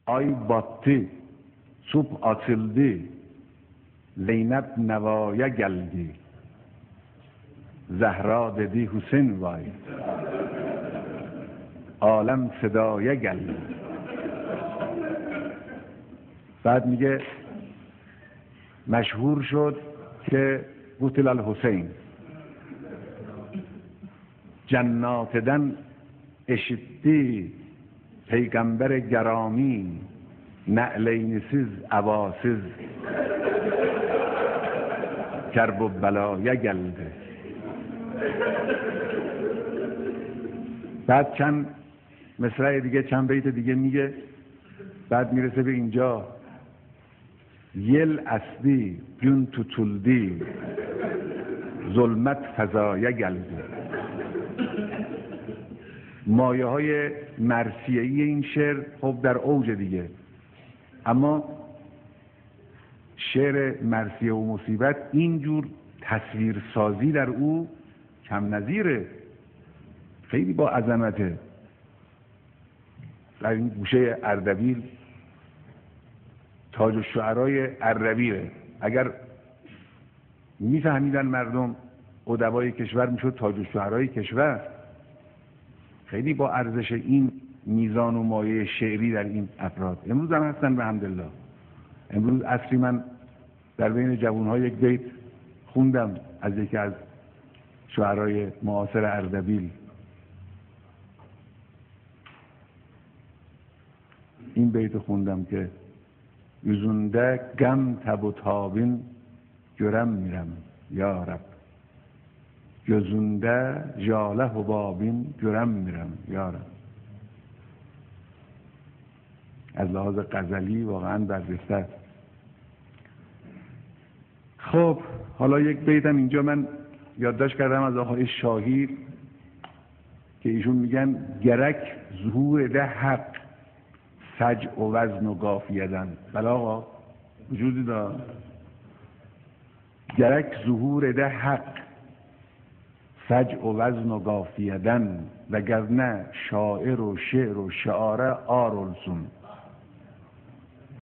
Ay battı, subh açıldı, Zeynep nevaya geldi. Zehra dedi Hüseyin vay, عالم صدای گل. بعد میگه مشهور شد که قتل الحسین جناتدن اشتی پیغمبر گرامی نعلینسیز اواسیز کرب و بلایه گلده. بعد چند مصرع دیگه، چند بیت دیگه میگه، بعد میرسه به اینجا یل اصلی جون توتولدی ظلمت فضایه گلده. مایه های مرثیه‌ای این شعر خب در اوج دیگه، اما شعر مرثیه و مصیبت اینجور تصویرسازی در او کم نظیره، خیلی با عظمته. در این گوشه اردبیل تاج الشعرای اردبیله. اگر میفهمیدن مردم ادبای کشور، میشد تاج الشعرای کشور. خیلی با ارزش این میزان و مایه شعری در این افراد. امروز هم هستن بحمدالله. امروز عصری من در بین جوان‌ها یک بیت خوندم از یکی از شعرای معاصر اردبیل. این بیت خوندم که yüzünde gam tabu tabin göremiyorum ya Rab. Gözünde jale hubabin göremiyorum ya Rab. از لحاظ غزلی واقعا برجسته است. خب حالا یک بیتم اینجا من یادداشت کردم از آقای شاهی که ایشون میگن گرک ظهور ده حق سجع و وزن و قافیدن. بله آقا وجودی داره. گرک ظهور ده حق سجع و وزن و قافیدن وگرنه شاعر و شعر و شعاره آرلسون.